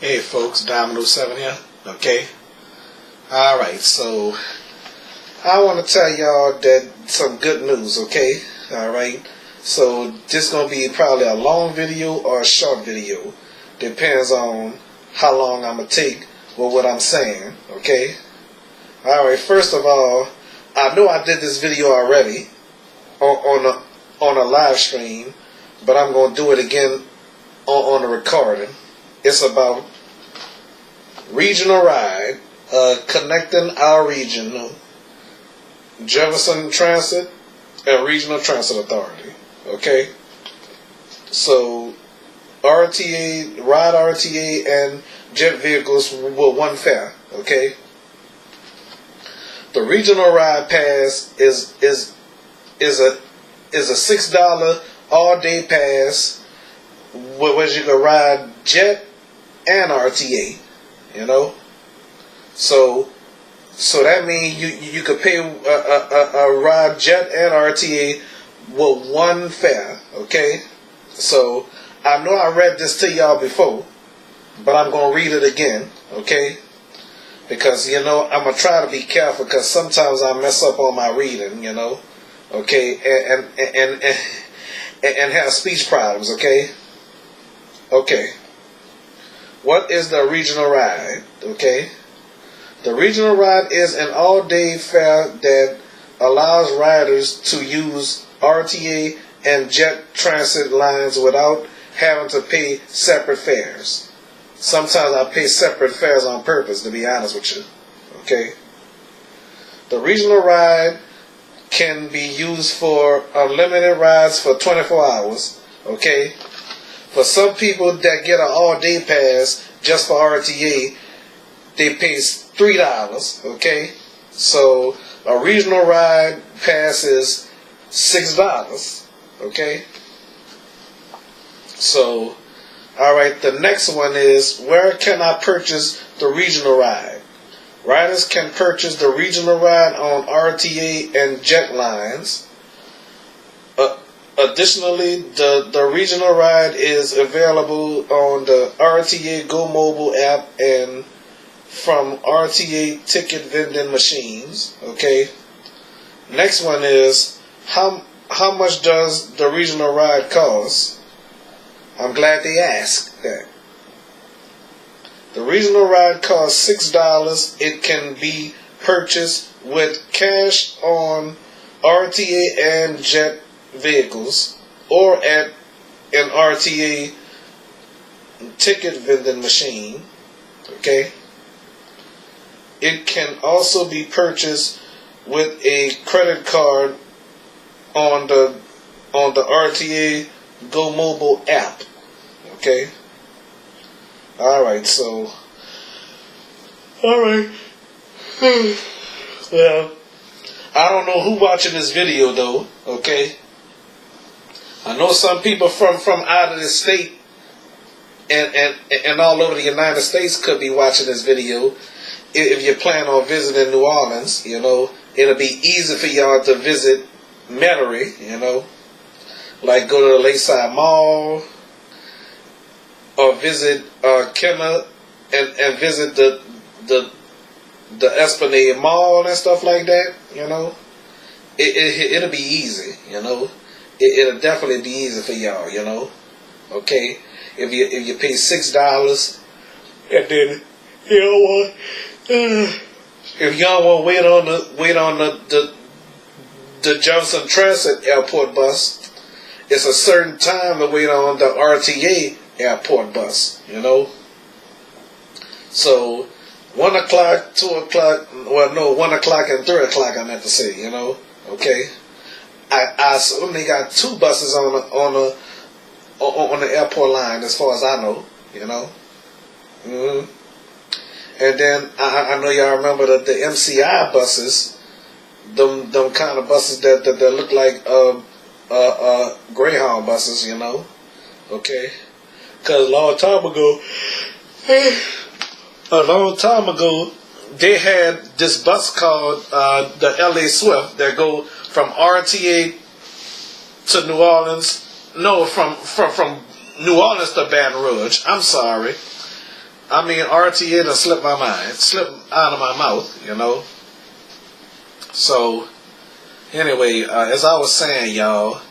Hey folks, Dominoes 7 here. Okay. Alright, so I want to tell y'all that some good news, okay? Alright. So this gonna be probably a long video or a short video. Depends on how long I'm gonna take with what I'm saying, okay? Alright, first of all, I know I did this video already on a live stream, but I'm gonna do it again on a recording. It's about regional ride, connecting our region, Jefferson Transit and Regional Transit Authority. Okay, so ride RTA and jet vehicles were one fare. Okay, the regional ride pass is a $6 all day pass, where you can ride jet and RTA. You know, so that means you could pay a ride jet and RTA with one fare. Okay, so I know I read this to y'all before, but I'm gonna read it again. Okay, because I'm gonna try to be careful, because sometimes I mess up on my reading. Okay, and have speech problems. Okay. What is the regional ride? Okay. The regional ride is an all-day fare that allows riders to use RTA and jet transit lines without having to pay separate fares. Sometimes I pay separate fares on purpose, to be honest with you. Okay. The regional ride can be used for unlimited rides for 24 hours. Okay. For some people that get an all-day pass just for RTA, they pay $3. Okay, so a regional ride pass is $6. Okay, so all right. The next one is, where can I purchase the regional ride? Riders can purchase the regional ride on RTA and jet lines. Additionally, the regional ride is available on the RTA Go mobile app and from RTA ticket vending machines. Okay. Next one is, how much does the regional ride cost? I'm glad they asked that. The regional ride costs $6. It can be purchased with cash on RTA and jet vehicles or at an RTA ticket vending machine. Okay. It can also be purchased with a credit card on the RTA Go mobile app. Okay. Alright, so alright. Well, I don't know who watching this video though, okay? I know some people from out of the state and all over the United States could be watching this video. If you plan on visiting New Orleans, it'll be easy for y'all to visit Metairie, like go to the Lakeside Mall or visit Kenner and visit the Esplanade Mall and stuff like that. It'll be easy. It'll definitely be easy for y'all. Okay, if you pay $6 and then if y'all want to wait on the Jefferson Transit Airport bus, it's a certain time to wait on the RTA Airport bus. So 1 o'clock, 2 o'clock, 1 o'clock and 3 o'clock, I meant to say. Okay. I assume they got two buses on the airport line, as far as I know. And then I know y'all remember the MCI buses, them kind of buses that look like Greyhound buses, okay? Because a long time ago, they had this bus called the LA Swift that go from RTA to New Orleans. No, from New Orleans to Baton Rouge. I'm sorry. I mean, RTA done slipped my mind, slipped out of my mouth, you know. So, anyway, as I was saying, y'all,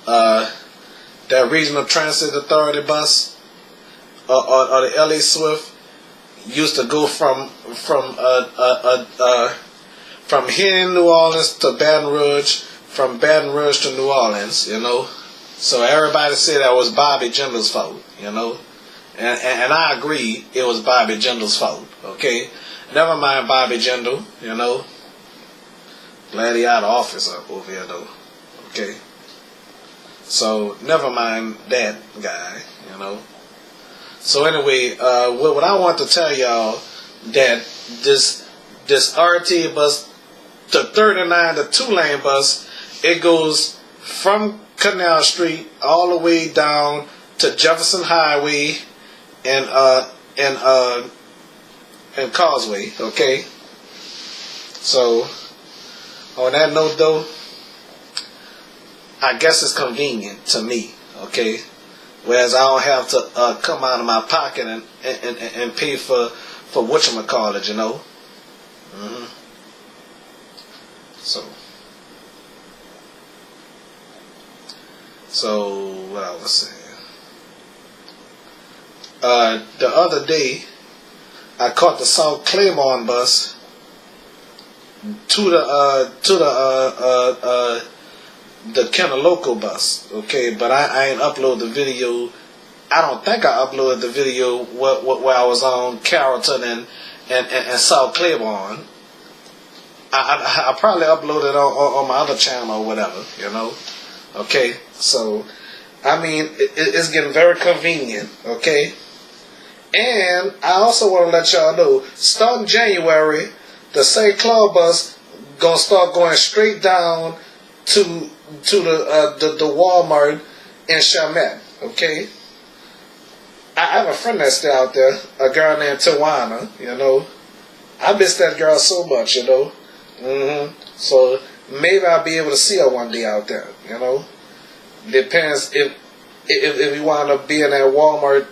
that Regional Transit Authority bus or the LA Swift used to go from here in New Orleans to Baton Rouge, from Baton Rouge to New Orleans, you know. So everybody said that was Bobby Jindal's fault, you know. And I agree it was Bobby Jindal's fault, okay. Never mind Bobby Jindal, you know. Glad he out of office up over here though, okay. So never mind that guy, you know. So anyway, what I want to tell y'all that this RT bus, the 39, the 2-lane bus, it goes from Canal Street all the way down to Jefferson Highway and Causeway, okay? So on that note though, I guess it's convenient to me, okay? Whereas I don't have to come out of my pocket and pay for whatchamacallit, you know? Mm-hmm. So what I was saying. The other day, I caught the South Claiborne bus to the Kenneloco bus, okay, but I ain't upload the video. I don't think I uploaded the video where I was on Carrollton and South Claiborne. I probably uploaded on my other channel or whatever, you know. Okay, so I mean it's getting very convenient, okay. And I also want to let y'all know, starting January, the St. Cloud bus gonna start going straight down to the Walmart in Chalmette, okay? I have a friend that's still out there, a girl named Tawana, you know. I miss that girl so much, you know. So maybe I'll be able to see her one day out there, you know. Depends if we wind up being at Walmart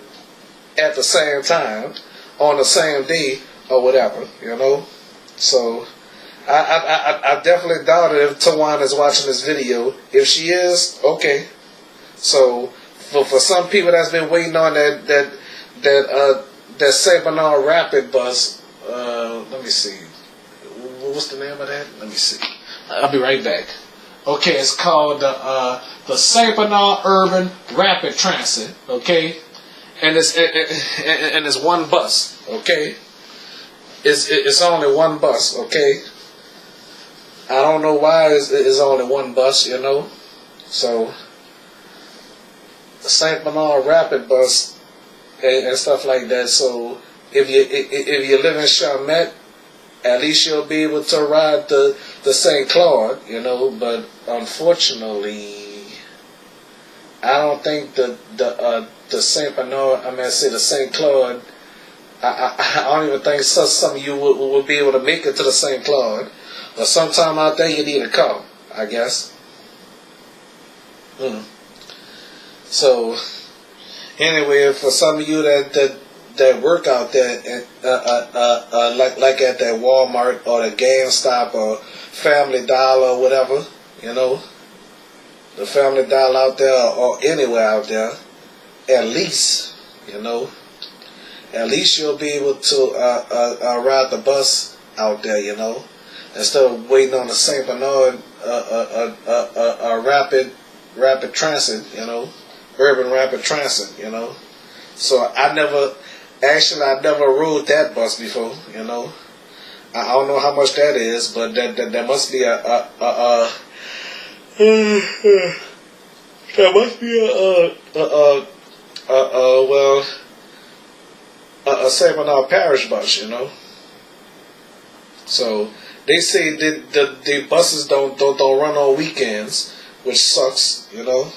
at the same time, on the same day, or whatever, you know. So I definitely doubt it if Tawana is watching this video. If she is, okay. So for some people that's been waiting on that St. Bernard Rapid bus, let me see. What's the name of that? Let me see. I'll be right back. Okay, it's called the St. Bernard Urban Rapid Transit. Okay, and it's one bus. Okay, it's only one bus. Okay, I don't know why it's only one bus. You know, so the St. Bernard Rapid bus and stuff like that. So if you live in Chalmette, at least you'll be able to ride the St. Claude, you know. But unfortunately, I don't think the St. Bernard, the St. Claude, I don't even think some of you will be able to make it to the St. Claude. But sometime out there you need a car, I guess. So anyway, for some of you that work out there, like at that Walmart or the GameStop or Family Dollar or whatever, you know, the Family Dollar out there or anywhere out there, at least, you know, at least you'll be able to ride the bus out there, you know, instead of waiting on the St. Bernard rapid transit, you know, urban rapid transit, you know. So I never rode that bus before, you know. I don't know how much that is, but that must be a St. Bernard Parish bus, you know. So they say that the buses don't run on weekends, which sucks, you know.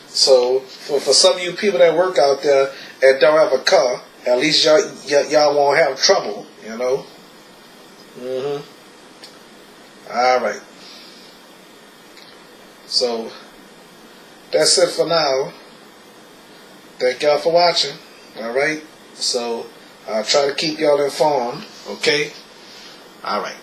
So for some of you people that work out there and don't have a car, at least y'all won't have trouble, you know. All right. So that's it for now. Thank y'all for watching. Alright? So I'll try to keep y'all informed. Okay? Alright.